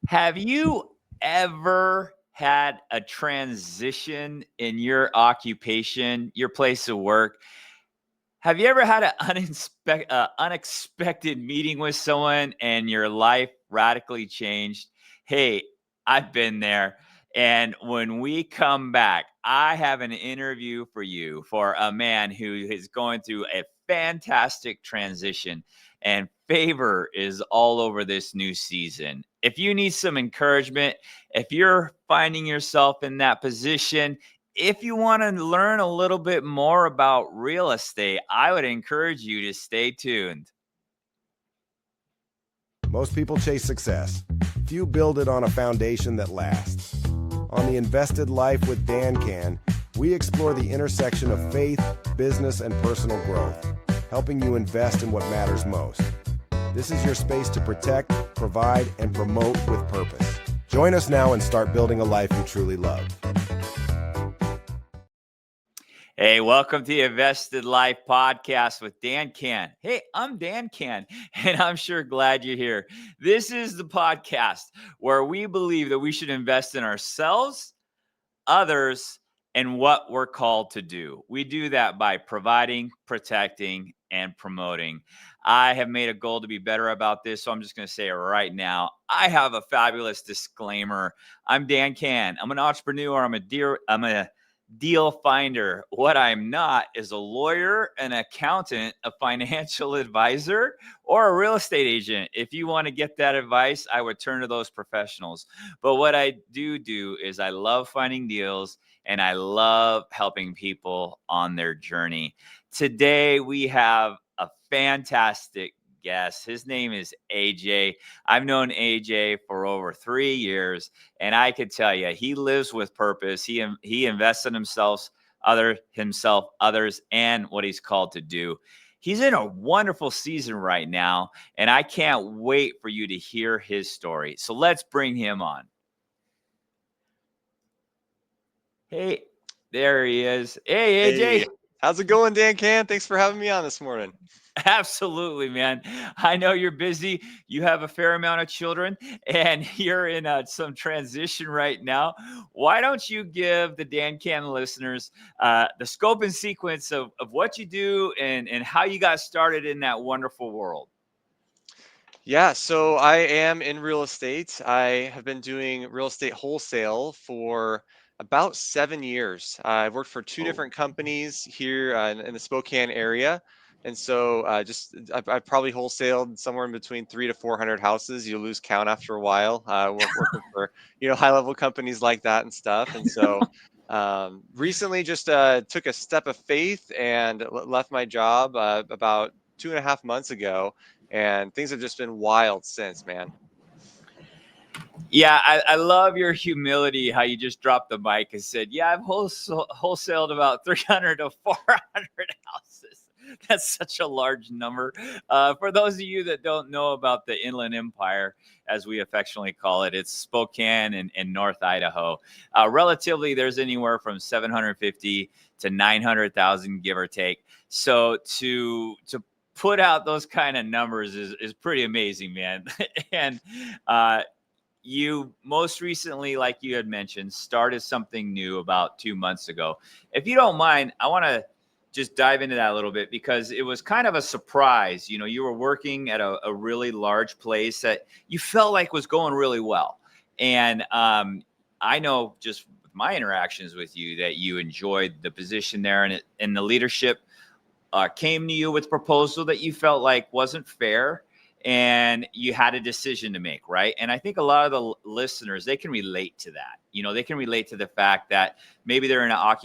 Have you ever had a transition in your occupation, your place of work? Have you ever had an unexpected meeting with someone and your life radically changed? Hey, I've been there. And when we come back, I have an interview for you for a man who is going through a fantastic transition, and favor is all over this new season. If you need some encouragement, if you're finding yourself in that position, if you want to learn a little bit more about real estate, I would encourage you to stay tuned. Most people chase success. Few build it on a foundation that lasts. On The Invested Life with DanCan, we explore the intersection of faith, business, and personal growth, helping you invest in what matters most. This is your space to protect, provide, and promote with purpose. Join us now and start building a life you truly love. Hey, welcome to the Invested Life podcast with Dan Can. Hey, I'm Dan Can, and I'm sure glad you're here. This is the podcast where we believe that we should invest in ourselves, others, and what we're called to do. We do that by providing, protecting, and promoting. I have made a goal to be better about this, so I'm just going to say it right now. I have a fabulous disclaimer. I'm Dan Can. I'm an entrepreneur. I'm a deal finder. What I'm not is a lawyer, an accountant, a financial advisor, or a real estate agent. If you want to get that advice, I would turn to those professionals. But what I do is I love finding deals and I love helping people on their journey. Today, we have a fantastic guest. His name is AJ. I've known AJ for over 3 years, and I could tell you, he lives with purpose. He invests in himself, others, and what he's called to do. He's in a wonderful season right now, and I can't wait for you to hear his story. So let's bring him on. Hey, there he is. Hey, AJ. Hey, how's it going, Dan Can? Thanks for having me on this morning. Absolutely, man. I know you're busy. You have a fair amount of children, and you're in some transition right now. Why don't you give the Dan Can listeners the scope and sequence of what you do and how you got started in that wonderful world? Yeah, so I am in real estate. I have been doing real estate wholesale for about 7 years. I've worked for two Oh, different companies here in the Spokane area. And so I've probably wholesaled somewhere in between 300 to 400 houses. You lose count after a while, working for, high level companies like that and stuff. And so recently just took a step of faith and left my job about 2.5 months ago, and things have just been wild since, man. yeah, I love your humility, how you just dropped the mic and said, yeah, I've wholesaled about 300 to 400 houses. That's such a large number. For those of you that don't know about the Inland Empire, as we affectionately call it, it's Spokane and North Idaho. Relatively, there's anywhere from 750 to 900,000, give or take. So to put out those kind of numbers is pretty amazing, man. And you most recently, like you had mentioned, started something new about 2 months ago. If you don't mind, I want to just dive into that a little bit because it was kind of a surprise. You were working at a really large place that you felt like was going really well. And I know just with my interactions with you that you enjoyed the position there, and the leadership came to you with a proposal that you felt like wasn't fair, and you had a decision to make, right? And I think a lot of the listeners, they can relate to that. They can relate to the fact that maybe they're in an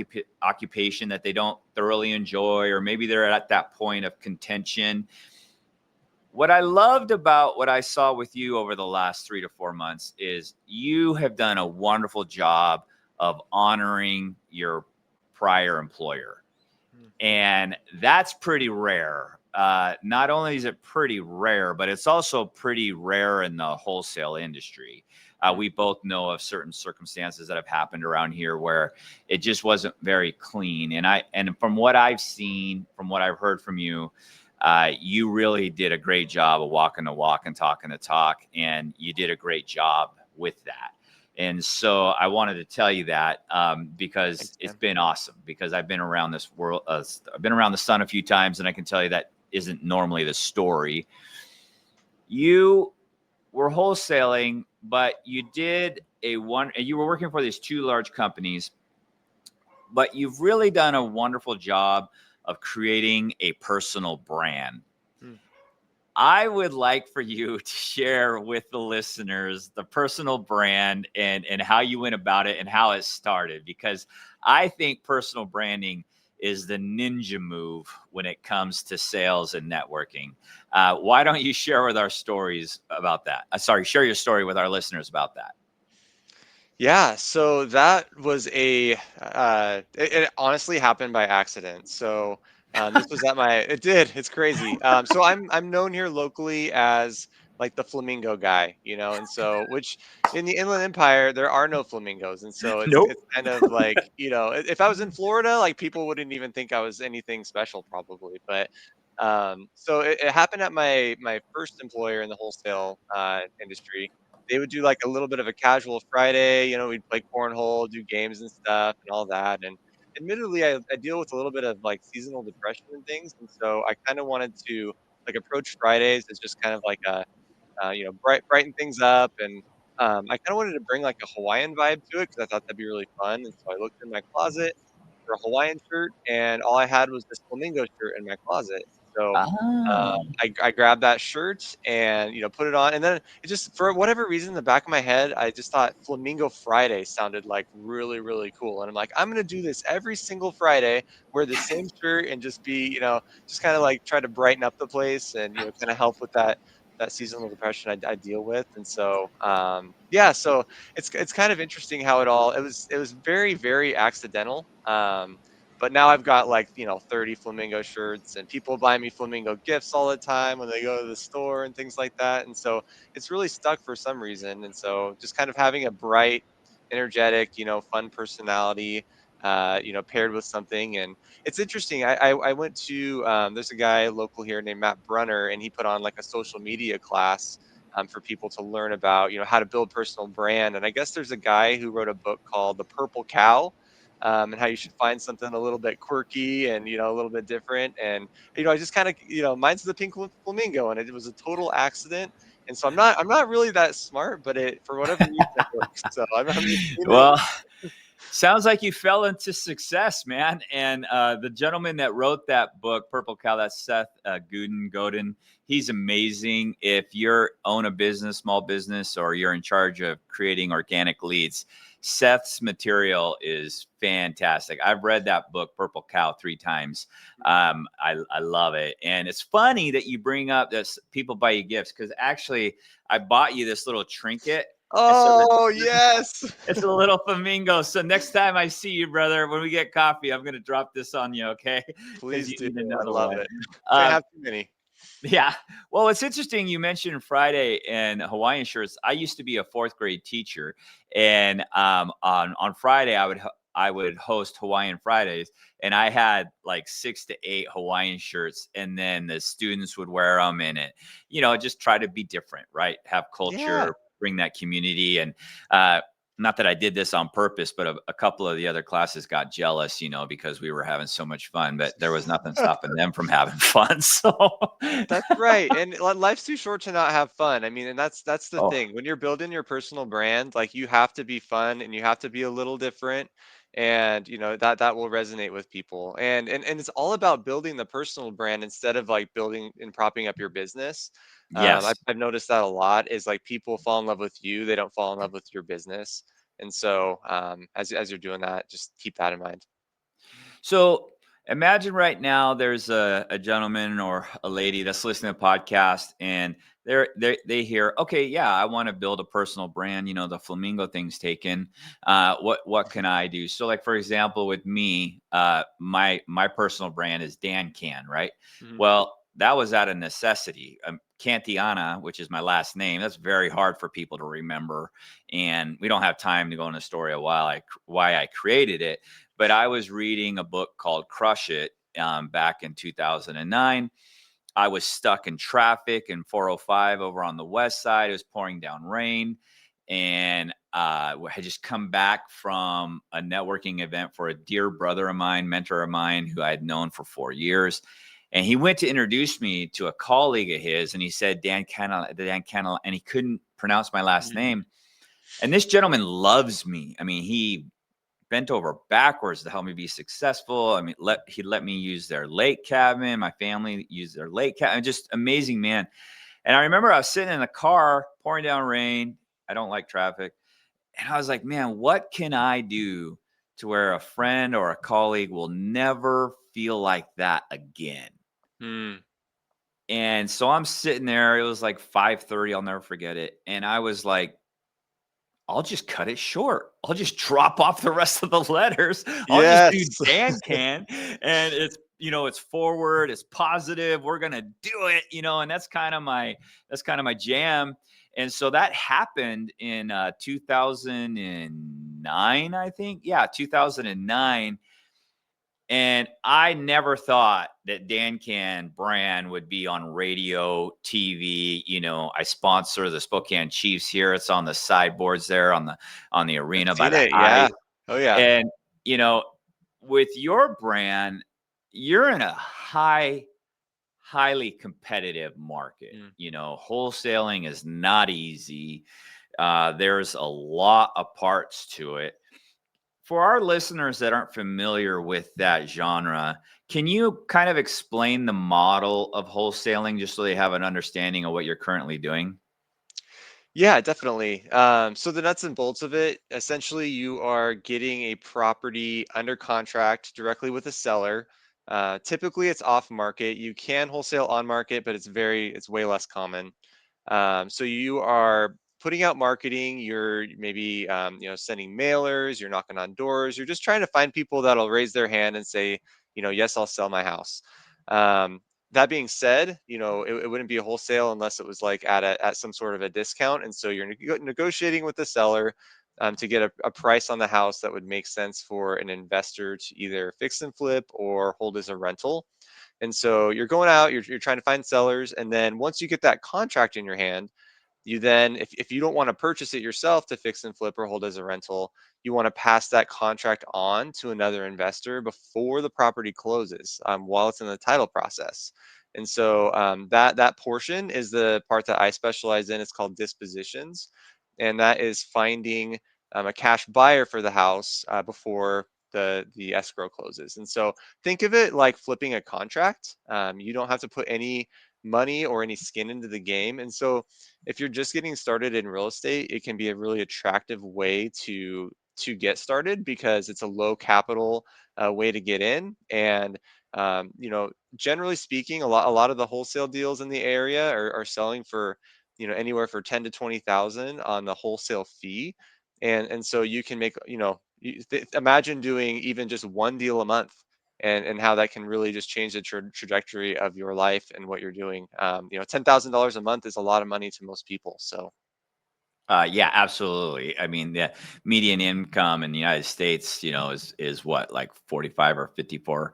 occupation that they don't thoroughly enjoy, or maybe they're at that point of contention. What I loved about what I saw with you over the last 3 to 4 months is you have done a wonderful job of honoring your prior employer. And that's pretty rare. Not only is it pretty rare, but it's also pretty rare in the wholesale industry. We both know of certain circumstances that have happened around here where it just wasn't very clean. And from what I've seen, from what I've heard from you, you really did a great job of walking the walk and talking the talk, and you did a great job with that. And so I wanted to tell you that because Thanks, it's man. been awesome, because I've been around this world. I've been around the sun a few times, and I can tell you that isn't normally the story. You were wholesaling, but you you were working for these two large companies, but you've really done a wonderful job of creating a personal brand. Hmm. I would like for you to share with the listeners the personal brand and how you went about it and how it started, because I think personal branding is the ninja move when it comes to sales and networking. Why don't you share with our stories about that? Share your story with our listeners about that. Yeah, so that was it honestly happened by accident. So this was at my it did, it's crazy. So I'm known here locally as like the Flamingo Guy, and so which in the Inland Empire there are no flamingos, and so it's Nope. kind of like, if I was in Florida, like people wouldn't even think I was anything special probably. But so it happened at my first employer in the wholesale industry. They would do like a little bit of a casual Friday, we'd play cornhole, do games and stuff and all that. And admittedly, I deal with a little bit of like seasonal depression and things. And so I kind of wanted to like approach Fridays as just kind of like brighten things up. And I kind of wanted to bring like a Hawaiian vibe to it because I thought that'd be really fun. And so I looked in my closet for a Hawaiian shirt, and all I had was this flamingo shirt in my closet. So Oh. I grabbed that shirt and put it on, and then it just for whatever reason in the back of my head I just thought Flamingo Friday sounded like really really cool, and I'm like, I'm gonna do this every single Friday, wear the same shirt, and just be just kind of like try to brighten up the place, and kind of help with that seasonal depression I deal with. And so yeah, so it's kind of interesting how it was very very accidental. But now I've got like 30 flamingo shirts, and people buy me flamingo gifts all the time when they go to the store and things like that. And so it's really stuck for some reason. And so just kind of having a bright, energetic, fun personality, paired with something. And it's interesting. I went to there's a guy local here named Matt Brunner, and he put on like a social media class for people to learn about how to build personal brand. And I guess there's a guy who wrote a book called The Purple Cow, and how you should find something a little bit quirky and a little bit different. And I just kind of mine's the pink flamingo, and it was a total accident. And so I'm not really that smart, but it for whatever reason it works. So I'm just leaning Well, in. sounds like you fell into success, man. And the gentleman that wrote that book, Purple Cow, that's Seth Godin. He's amazing. If you own a business, small business, or you're in charge of creating organic leads, Seth's material is fantastic. I've read that book, Purple Cow, 3 times. I love it. And it's funny that you bring up that people buy you gifts, because actually I bought you this little trinket. And so Oh yes, it's a little flamingo. So next time I see you, brother, when we get coffee, I'm going to drop this on you, okay? Because please you do. need I another love one. it. Can't Um, have too many. yeah. Well, it's interesting you mentioned Friday and Hawaiian shirts. I used to be a 4th grade teacher, and on Friday I would host Hawaiian Fridays, and I had like 6 to 8 Hawaiian shirts, and then the students would wear them, and just try to be different, right? Have Yeah. culture, bring that community. And uh, not that I did this on purpose, but a couple of the other classes got jealous, because we were having so much fun, but there was nothing stopping them from having fun. So, That's right, and life's too short to not have fun. I mean, and that's the oh, thing. When you're building your personal brand, like you have to be fun and you have to be a little different, and that will resonate with people. And it's all about building the personal brand instead of like building and propping up your business. I've, yes. I've noticed that a lot is like people fall in love with you, they don't fall in love with your business. And so as you're doing that, just keep that in mind. So imagine right now there's a gentleman or a lady that's listening to the podcast, and they hear, okay, yeah, I want to build a personal brand. The flamingo thing's taken. What can I do? So, like for example, with me, my personal brand is DanCan, right? Mhm. Well, that was out of necessity. Cantiana, which is my last name, that's very hard for people to remember, and we don't have time to go into the story of why I created it. But I was reading a book called Crush It back in 2009. I was stuck in traffic in 405 over on the west side. It was pouring down rain. and had just come back from a networking event for a dear brother of mine, mentor of mine, who I had known for 4 years. And he went to introduce me to a colleague of his, and he said, Dan Cantiana, and he couldn't pronounce my last name. And this gentleman loves me. I mean, he bent over backwards to help me be successful. I mean, he let me use their lake cabin. My family used their lake cabin. Just amazing man. And I remember I was sitting in the car, pouring down rain. I don't like traffic. And I was like, man, what can I do to where a friend or a colleague will never feel like that again? And so I'm sitting there. It was like 5:30. I'll never forget it. And I was like, I'll just cut it short. I'll just drop off the rest of the letters. I'll just do Yes. DanCan, and it's, it's forward, it's positive. We're gonna do it, and that's kind of my jam. And so that happened in 2009, I think. Yeah, 2009. And I never thought that DanCan brand would be on radio, TV. I sponsor the Spokane Chiefs here. It's on the sideboards there on the arena by Seen the it, yeah. ice. Oh, yeah. And with your brand, you're in a highly competitive market. Wholesaling is not easy. There's a lot of parts to it. For our listeners that aren't familiar with that genre, can you kind of explain the model of wholesaling just so they have an understanding of what you're currently doing? Yeah, definitely. So the nuts and bolts of it, essentially, you are getting a property under contract directly with a seller. Typically, it's off market. You can wholesale on market, but it's way less common. So you are putting out marketing. You're maybe sending mailers. You're knocking on doors. You're just trying to find people that'll raise their hand and say, yes, I'll sell my house. That being said, it wouldn't be a wholesale unless it was like at some sort of a discount. And so you're negotiating with the seller to get a price on the house that would make sense for an investor to either fix and flip or hold as a rental. And so you're going out, you're trying to find sellers. And then once you get that contract in your hand, you then, if you don't want to purchase it yourself to fix and flip or hold as a rental, you want to pass that contract on to another investor before the property closes, while it's in the title process. And so that portion is the part that I specialize in. It's called dispositions, and that is finding a cash buyer for the house before the escrow closes. And so think of it like flipping a contract. You don't have to put any money or any skin into the game. And so if you're just getting started in real estate, it can be a really attractive way to get started because it's a low capital way to get in. And generally speaking, a lot of the wholesale deals in the area are selling for anywhere for 10 to 20,000 on the wholesale fee. And so you can make imagine doing even just one deal a month, and how that can really just change the trajectory of your life and what you're doing. $10,000 a month is a lot of money to most people. So Yeah, absolutely. I mean, the median income in the United States, is what, like 45 or 54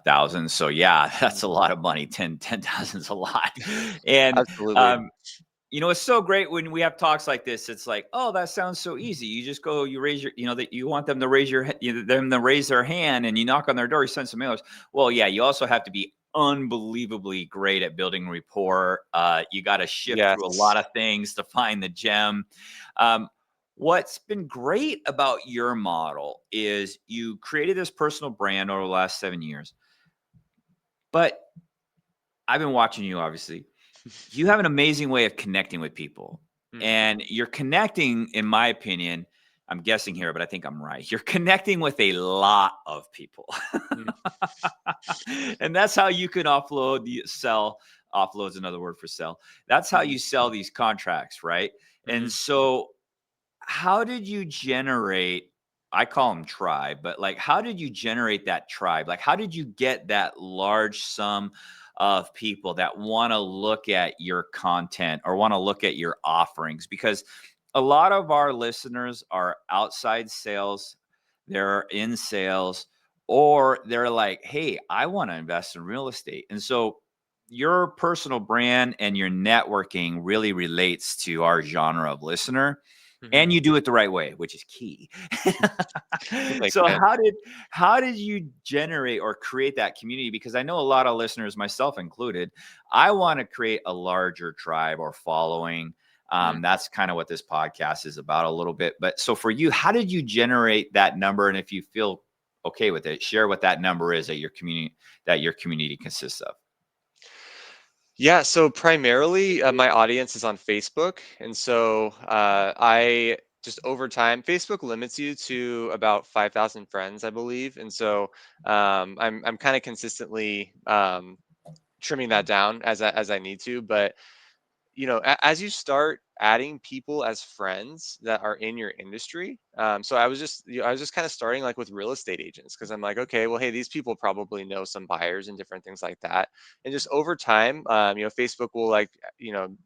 thousand. So yeah, that's a lot of money. 10,000 is a lot. And absolutely. it's so great when we have talks like this. It's like, oh, that sounds so easy. You just go, you raise your, that you want them to raise them to raise their hand, and you knock on their door, you send some mailers. Well, yeah, you also have to be unbelievably great at building rapport. You got to shift through a Yes. lot of things to find the gem. What's been great about your model is you created this personal brand over the last 7 years, but I've been watching you, obviously. You have an amazing way of connecting with people, and you're connecting, in my opinion, I'm guessing here, but I think I'm right. You're connecting with a lot of people. Mm. And that's how you can sell. Offload's another word for sell. That's how Mhm. you sell these contracts, right? And Mhm. so how did you generate, I call them tribe, but like, how did you generate that tribe? Like, how did you get that large sum of people that want to look at your content or want to look at your offerings? Because a lot of our listeners are outside sales, they're in sales, or they're like, hey, I want to invest in real estate. And so your personal brand and your networking really relates to our genre of listener. and you do it the right way, which is key. Thanks, So man. how did you generate or create that community? Because I know a lot of listeners, myself included, I want to create a larger tribe or following. That's kind of what this podcast is about a little bit. But so for you, how did you generate that number? And if you feel okay with it, share what that number is that your community consists of. Yeah, so primarily my audience is on Facebook, and so I just over time, Facebook limits you to about 5,000 friends, I believe, and so I'm kind of consistently trimming that down as I need to, but as you start adding people as friends that are in your industry, so I was just kind of starting like with real estate agents because I'm like, okay, well, hey, these people probably know some buyers and different things like that, and just over time, Facebook will like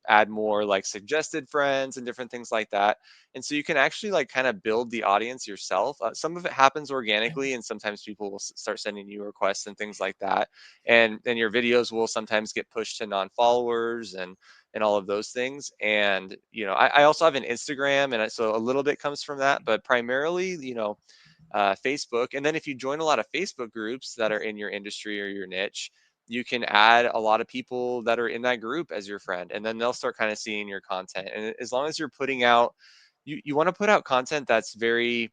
add more like suggested friends and different things like that, and so you can actually like kind of build the audience yourself. Some of it happens organically, and sometimes people will start sending you requests and things like that, and then your videos will sometimes get pushed to non-followers and all of those things. And I also have an Instagram, and so a little bit comes from that, but primarily Facebook. And then if you join a lot of Facebook groups that are in your industry or your niche, you can add a lot of people that are in that group as your friend, and then they'll start kind of seeing your content. And as long as you're putting out, you want to put out content that's very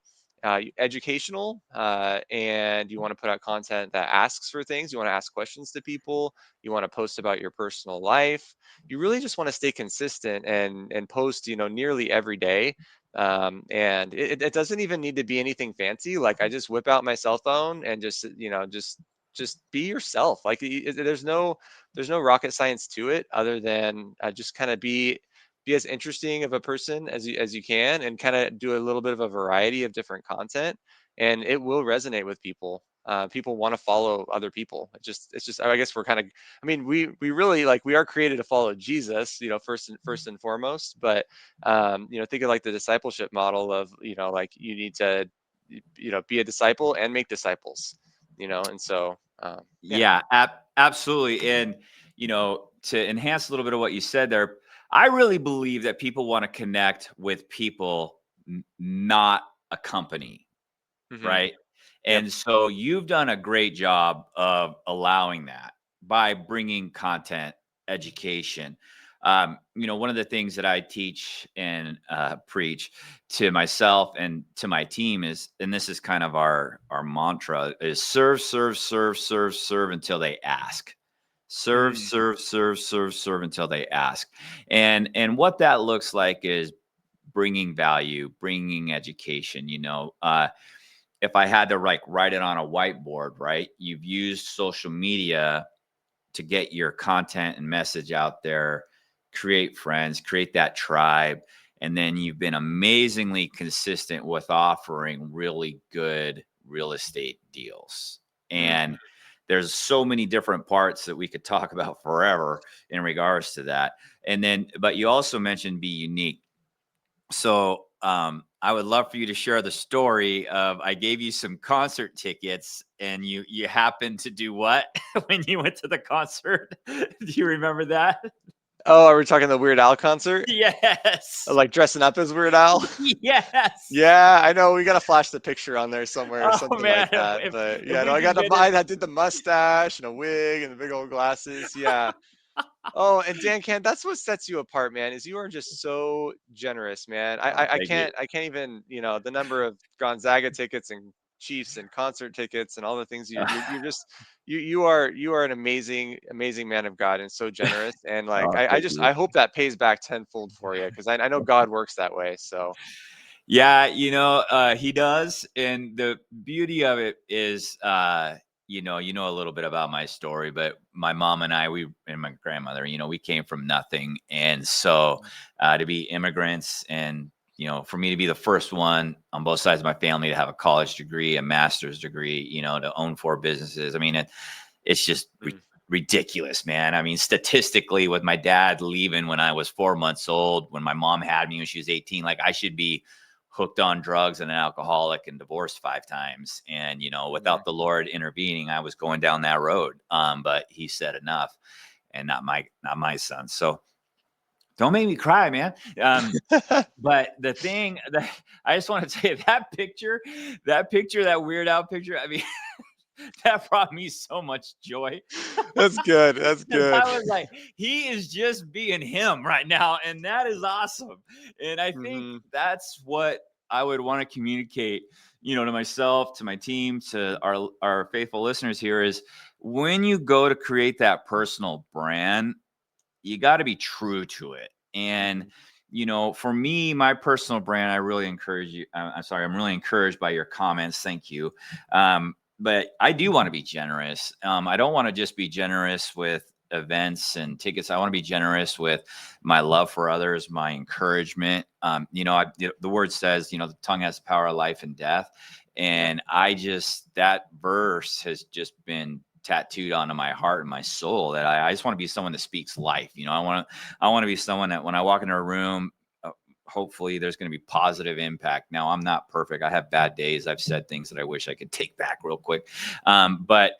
educational, and you want to put out content that asks for things. You want to ask questions to people. You want to post about your personal life. You really just want to stay consistent and post, nearly every day. And it doesn't even need to be anything fancy. Like I just whip out my cell phone and just be yourself. Like there's no rocket science to it other than just kind of be as interesting of a person as you can, and kind of do a little bit of a variety of different content, and it will resonate with people. People want to follow other people. It's just I guess we're kind of, I mean, we really, like, we are created to follow Jesus, first and foremost, but think of like the discipleship model of, like you need to be a disciple and make disciples, and so yeah. Yeah, absolutely. And, to enhance a little bit of what you said there, I really believe that people want to connect with people, not a company, Hmm. right? Yep. And so you've done a great job of allowing that by bringing content, education. One of the things that I teach and preach to myself and to my team is, and this is kind of our mantra, is serve, serve, serve, serve, serve until they ask. Serve, Mm. serve, serve, serve, serve until they ask. And what that looks like is bringing value, bringing education. If I had to write it on a whiteboard, right? You've used social media to get your content and message out there, create friends, create that tribe. And then you've been amazingly consistent with offering really good real estate deals. Mm. And there's so many different parts that we could talk about forever in regards to that. And then, but you also mentioned be unique. So I would love for you to share the story of, I gave you some concert tickets and you happened to do what when you went to the concert? Do you remember that? Oh, are we talking the Weird Al concert? Yes. Like dressing up as Weird Al? Yes. Yeah, I know. We gotta flash the picture on there somewhere or Oh something like man, that. But if yeah, no, we I can got the get it. I did the mustache and a wig and the big old glasses. Yeah. Oh, and Dan Can, that's what sets you apart, man, is you are just so generous, man. I, Oh, I I thank you. can't I can't even, the number of Gonzaga tickets and Chiefs and concert tickets and all the things you're just you are an amazing man of God and so generous. And like Oh, I thank just you. I hope that pays back tenfold for you, because I know God works that way. So Yeah, he does. And the beauty of it is, a little bit about my story, but my mom and I, and my grandmother, we came from nothing. And so to be immigrants and, for me to be the first one on both sides of my family to have a college degree, a master's degree, to own 4 businesses. I mean, it's just mm, ridiculous, man. I mean, statistically, with my dad leaving when I was 4 months old, when my mom had me when she was 18, like I should be hooked on drugs and an alcoholic and divorced 5 times. And, mm, without the Lord intervening, I was going down that road. But he said enough, and not my son. So Don't make me cry, man. But the thing that I just want to say, that picture, that Weird Al picture, I mean, that brought me so much joy. That's good. That's And good. I was like, he is just being him right now. And that is awesome. And I think Mhm. that's what I would want to communicate, to myself, to my team, to our faithful listeners here is when you go to create that personal brand, you got to be true to it. And, for me, my personal brand, I really encourage you. I'm sorry, I'm really encouraged by your comments. Thank you. But I do want to be generous. I don't want to just be generous with events and tickets. I want to be generous with my love for others, my encouragement. The word says, the tongue has the power of life and death. And that verse has just been tattooed onto my heart and my soul that I just want to be someone that speaks life. I want to be someone that when I walk into a room, hopefully there's going to be positive impact. Now, I'm not perfect. I have bad days. I've said things that I wish I could take back real quick. But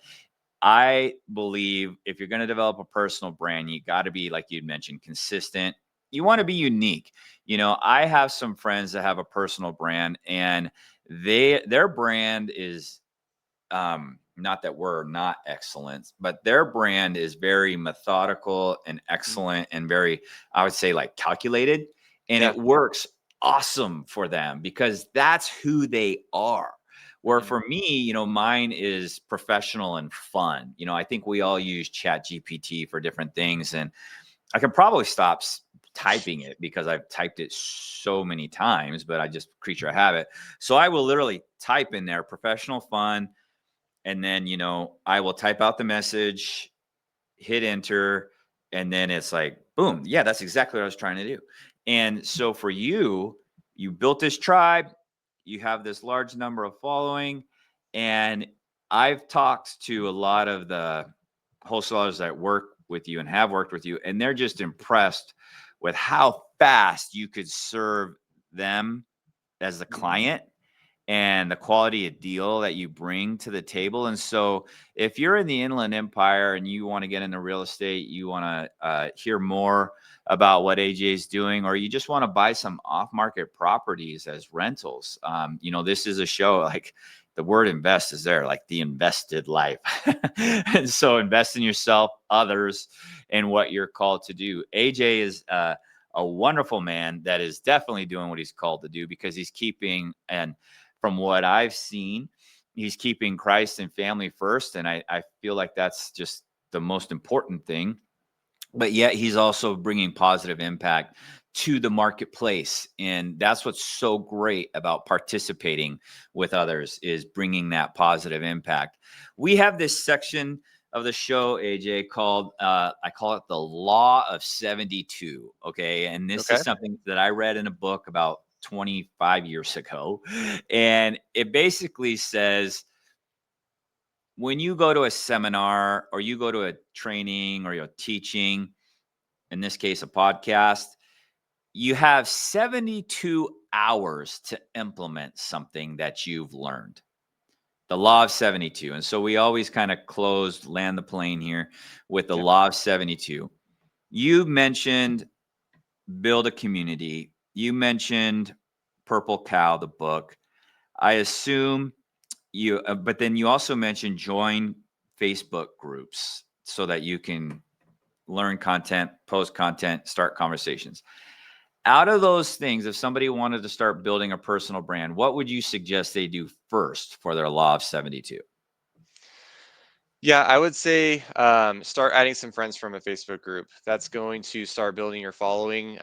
I believe if you're going to develop a personal brand, you got to be, like you'd mentioned, consistent. You want to be unique. I have some friends that have a personal brand, and their brand is not that we're not excellent, but their brand is very methodical and excellent and very, I would say, like calculated. And Yeah. it works awesome for them because that's who they are. Where for me, mine is professional and fun. I think we all use Chat GPT for different things. And I can probably stop typing it because I've typed it so many times, but I just creature of habit. So I will literally type in there professional fun. And then, I will type out the message, hit enter, and then it's like, boom. Yeah, that's exactly what I was trying to do. And so for you, you built this tribe, you have this large number of following. And I've talked to a lot of the wholesalers that work with you and have worked with you, and they're just impressed with how fast you could serve them as the client and the quality of deal that you bring to the table. And so if you're in the Inland Empire and you want to get into real estate, you want to hear more about what AJ is doing, or you just want to buy some off-market properties as rentals, this is a show, like the word invest is there, like the invested life. And so invest in yourself, others, and what you're called to do. AJ is a wonderful man that is definitely doing what he's called to do because he's keeping, and from what I've seen, he's keeping Christ and family first. And I feel like that's just the most important thing. But yet he's also bringing positive impact to the marketplace. And that's what's so great about participating with others, is bringing that positive impact. We have this section of the show, AJ, called, I call it the Law of 72. Okay. And this is something that I read in a book about 25 years ago. And it basically says, when you go to a seminar or you go to a training or you're teaching, in this case, a podcast, you have 72 hours to implement something that you've learned. The law of 72. And so we always kind of land the plane here with the law of 72. You mentioned build a community. You mentioned Purple Cow, the book. I assume but then you also mentioned join Facebook groups so that you can learn content, post content, start conversations. Out of those things, if somebody wanted to start building a personal brand, what would you suggest they do first for their law of 72? Yeah, I would say start adding some friends from a Facebook group. That's going to start building your following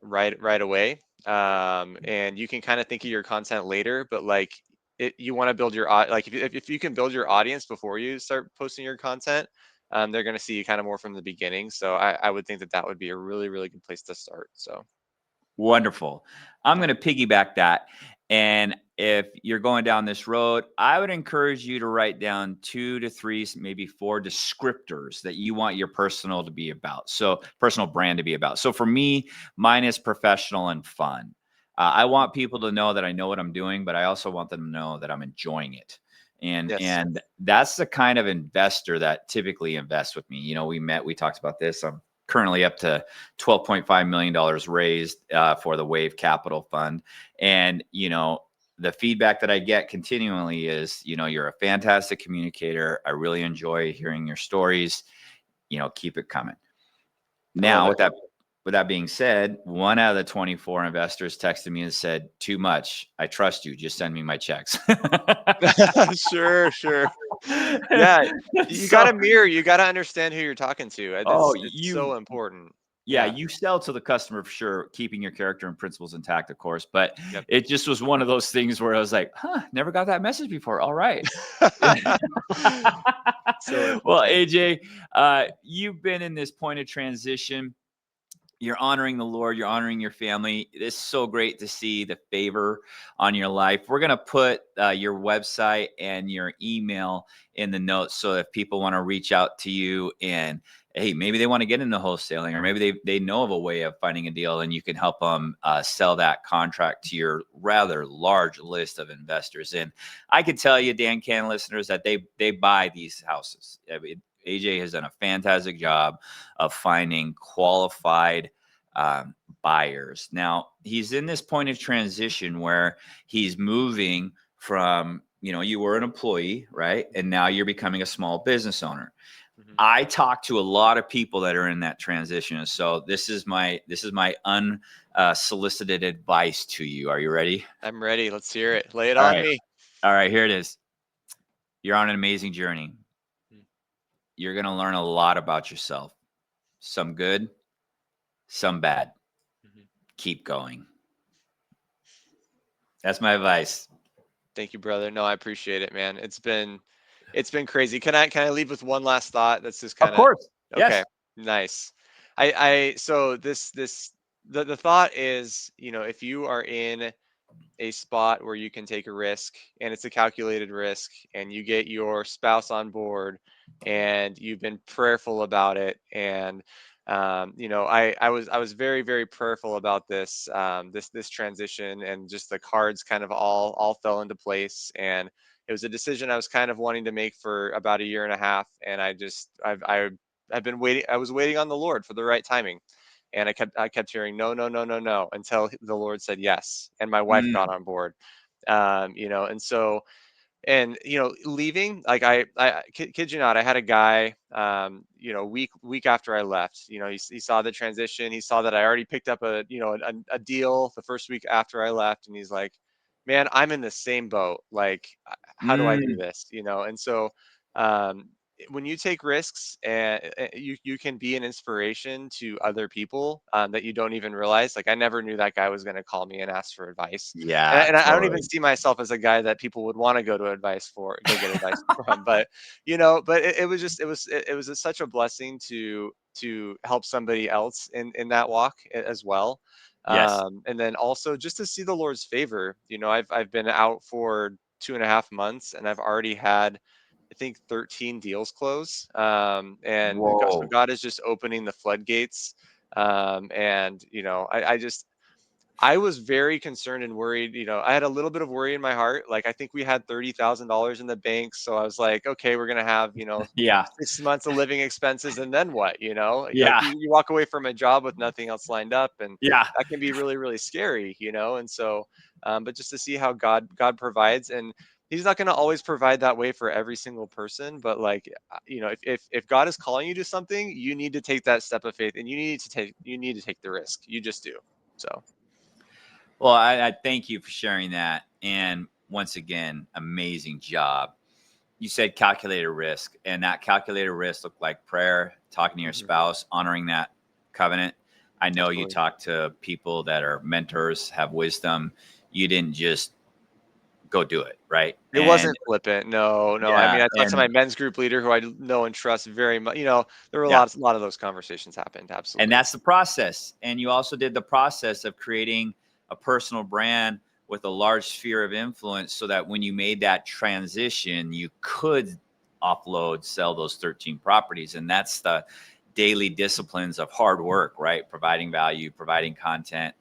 right away. And you can kind of think of your content later, but like you want to build your like if you can build your audience before you start posting your content, they're going to see you kind of more from the beginning. So I would think that would be a really, really good place to start. So wonderful. I'm going to piggyback that. And if you're going down this road, I would encourage you to write down 2 to 3, maybe 4 descriptors that you want your personal to be about. So personal brand to be about. So for me, mine is professional and fun. I want people to know that I know what I'm doing, but I also want them to know that I'm enjoying it. And that's the kind of investor that typically invests with me. We talked about this. I'm currently up to $12.5 million raised for the Wave Capital Fund. And, the feedback that I get continually is, you're a fantastic communicator. I really enjoy hearing your stories. Keep it coming. Now, with that being said, 1 out of the 24 investors texted me and said, "Too much. I trust you. Just send me my checks." Sure. Yeah, you got to mirror. You got to understand who you're talking to. It's so important. Yeah, you sell to the customer for sure, keeping your character and principles intact, of course. But Yep. it just was one of those things where I was like, never got that message before. All right. So well, AJ, you've been in this point of transition. You're honoring the Lord. You're honoring your family. It's so great to see the favor on your life. We're going to put your website and your email in the notes. So if people want to reach out to you and, hey, maybe they want to get into wholesaling, or maybe they know of a way of finding a deal, and you can help them sell that contract to your rather large list of investors. And I can tell you, DanCan listeners, that they buy these houses. I mean, AJ has done a fantastic job of finding qualified buyers. Now, he's in this point of transition where he's moving from, you were an employee, right? And now you're becoming a small business owner. Mm-hmm. I talk to a lot of people that are in that transition. So this is my unsolicited advice to you. Are you ready? I'm ready. Let's hear it. Lay it on me. All right, here it is. You're on an amazing journey. You're going to learn a lot about yourself. Some good, some bad. Mm-hmm. Keep going. That's my advice. Thank you, brother. No, I appreciate it, man. It's been crazy. Can I leave with one last thought? That's just kind of, of course. Okay. Yes. Nice. So the thought is, if you are in a spot where you can take a risk, and it's a calculated risk, and you get your spouse on board, and you've been prayerful about it, and I was very, very prayerful about this this transition, and just the cards kind of all fell into place, and it was a decision I was kind of wanting to make for about 1.5 years, and I've been waiting. I was waiting on the Lord for the right timing. And I kept hearing no, until the Lord said yes, and my wife got on board. And so, leaving, like I kid you not, I had a guy, week after I left, he saw the transition. He saw that I already picked up a deal the first week after I left, and he's like, "Man, I'm in the same boat. Like, how do I do this?" And so, when you take risks, and you can be an inspiration to other people that you don't even realize. Like, I never knew that guy was going to call me and ask for advice. Yeah, and I don't even see myself as a guy that people would want to go get advice from. But it was such a blessing to help somebody else in that walk as well. Yes. And then also just to see the Lord's favor. I've been out for 2.5 months, and I've already had, I think, 13 deals close. And so God is just opening the floodgates. And I was very concerned and worried. I had a little bit of worry in my heart. Like, I think we had $30,000 in the bank. So I was like, okay, we're going to have, 6 months of living expenses. And then what, like you walk away from a job with nothing else lined up, and that can be really, really scary, And so, but just to see how God provides, and He's not going to always provide that way for every single person, but like, if God is calling you to something, you need to take that step of faith, and you need to take the risk. You just do. So. Well, I thank you for sharing that. And once again, amazing job. You said calculated risk, and that calculated risk looked like prayer, talking to your spouse, honoring that covenant. I know you talk to people that are mentors, have wisdom. You didn't just go do it, right? It wasn't flippant. No. Yeah, I mean, I talked to my men's group leader, who I know and trust very much. There were a lot of those conversations happened. Absolutely. And that's the process. And you also did the process of creating a personal brand with a large sphere of influence, so that when you made that transition, you could sell those 13 properties. And that's the daily disciplines of hard work, right? Providing value, providing content.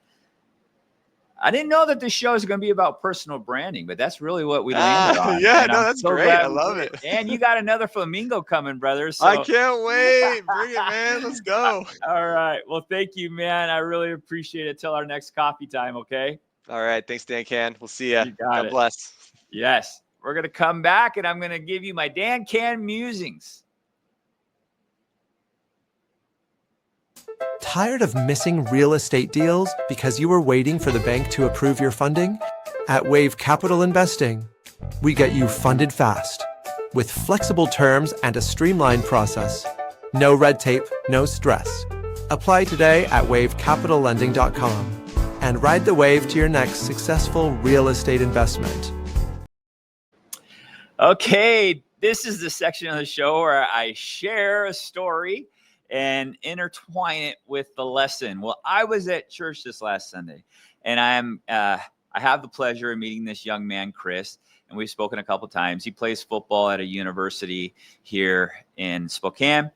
I didn't know that the show is going to be about personal branding, but that's really what we landed on. Yeah, And no, I'm that's so great. I glad we love did it. And you got another flamingo coming, brother. I So, can't wait. Bring it, man. Let's go. all right. Well, thank you, man. I really appreciate it. Till our next coffee time, okay? All right. Thanks, DanCan. We'll see ya. You got God it. bless. Yes. We're going to come back, and I'm going to give you my DanCan musings. Tired of missing real estate deals because you were waiting for the bank to approve your funding? At Wave Capital Investing, we get you funded fast with flexible terms and a streamlined process. No red tape, no stress. Apply today at wavecapitallending.com and ride the wave to your next successful real estate investment. Okay, this is the section of the show where I share a story and intertwine it with the lesson. Well, I was at church this last Sunday, and I have the pleasure of meeting this young man, Chris, and we've spoken a couple times. He plays football at a university here in Spokane,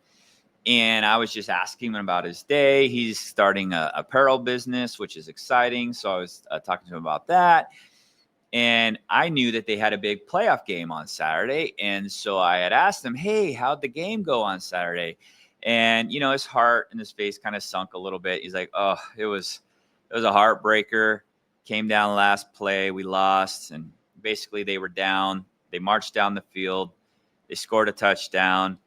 and I was just asking him about his day. He's starting a apparel business, which is exciting, so I was talking to him about that. And I knew that they had a big playoff game on Saturday, and so I had asked him, hey, how'd the game go on Saturday? And, you know, his heart and his face kind of sunk a little bit. He's like, oh, it was a heartbreaker. Came down last play. We lost. And basically they were down. They marched down the field. They scored a touchdown,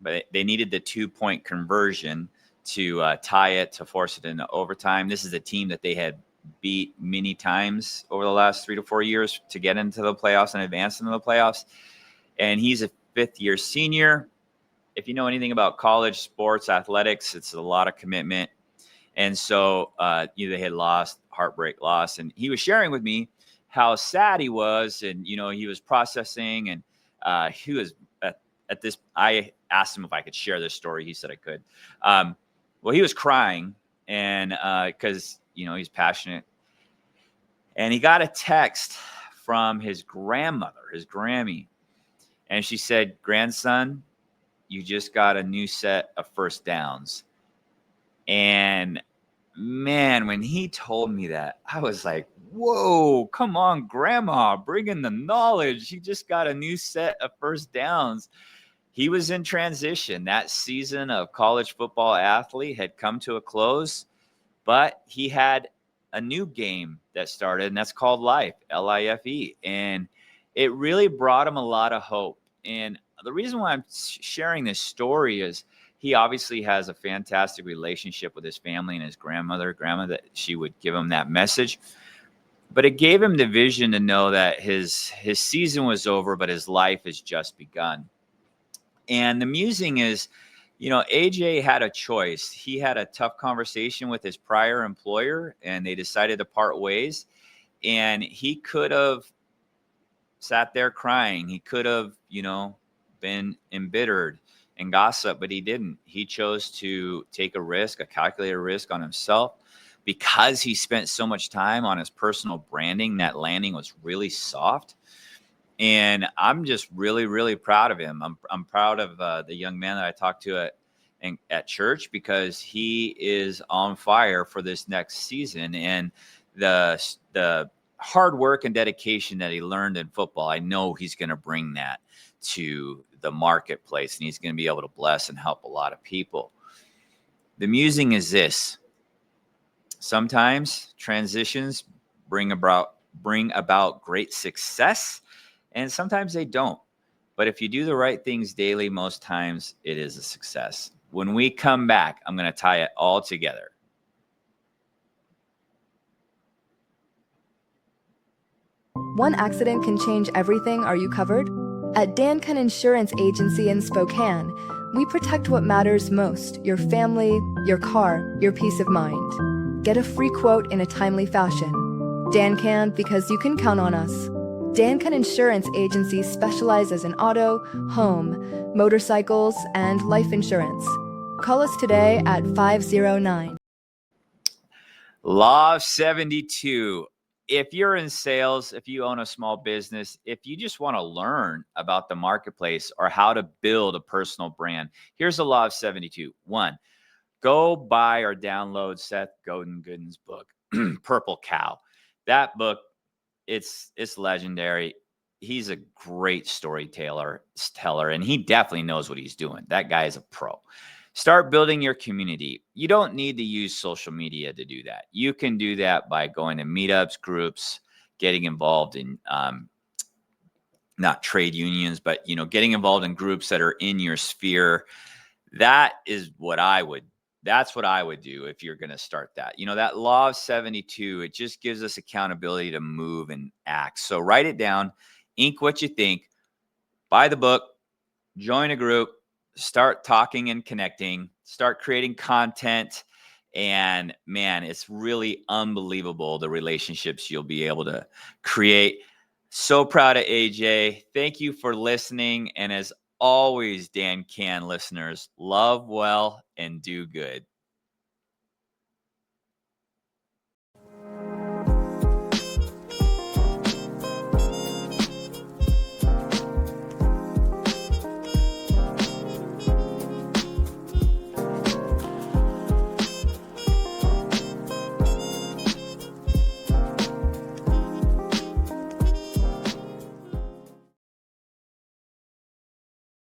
but they needed the 2-point conversion to tie it, to force it into overtime. This is a team that they had beat many times over the last 3 to 4 years to get into the playoffs and advance into the playoffs. And he's a 5th-year senior. If you know anything about college sports, athletics, it's a lot of commitment. And so they had lost, heartbreak loss. And he was sharing with me how sad he was. And, you know, he was processing. And he was at this. I asked him if I could share this story. He said I could. Well, he was crying. And because, you know, he's passionate. And he got a text from his grandmother, his Grammy. And she said, grandson, you just got a new set of first downs. And man, when he told me that, I was like, whoa, come on, grandma, bring in the knowledge. He just got a new set of first downs. He was in transition. That season of college football athlete had come to a close, but he had a new game that started, and that's called life, L-I-F-E. And it really brought him a lot of hope. And the reason why I'm sharing this story is he obviously has a fantastic relationship with his family and his grandma, that she would give him that message. But it gave him the vision to know that his season was over, but his life has just begun. And the musing is, you know, AJ had a choice. He had a tough conversation with his prior employer, and they decided to part ways. And he could have sat there crying. He could have, you know, been embittered and gossip, but he didn't. He chose to take a risk, a calculated risk on himself, because he spent so much time on his personal branding. That landing was really soft. And I'm just really, really proud of him. I'm proud of the young man that I talked to at church, because he is on fire for this next season. And the hard work and dedication that he learned in football, I know he's going to bring that to the marketplace, and he's going to be able to bless and help a lot of people. The musing is this: sometimes transitions bring about great success, and sometimes they don't. But if you do the right things daily, most times it is a success. When we come back, I'm going to tie it all together. One accident can change everything. Are you covered? At DanCan Insurance Agency in Spokane, we protect what matters most: your family, your car, your peace of mind. Get a free quote in a timely fashion. DanCan, because you can count on us. DanCan Insurance Agency specializes in auto, home, motorcycles, and life insurance. Call us today at 509. Law of 72. If you're in sales, if you own a small business, if you just want to learn about the marketplace or how to build a personal brand, here's the law of 72. 1, go buy or download Seth Godin-Gooden's book, Purple Cow. that book, it's legendary. He's a great storyteller, and he definitely knows what he's doing. That guy is a pro. Start building your community. You don't need to use social media to do that. You can do that by going to meetups, groups, getting involved in not trade unions, but getting involved in groups that are in your sphere. That's what I would do if you're going to start that. That law of 72, it just gives us accountability to move and act. So write it down, ink what you think, buy the book, join a group, start talking and connecting, start creating content. And man, it's really unbelievable the relationships you'll be able to create. So proud of AJ. Thank you for listening. And as always, Dan Can listeners, love well and do good.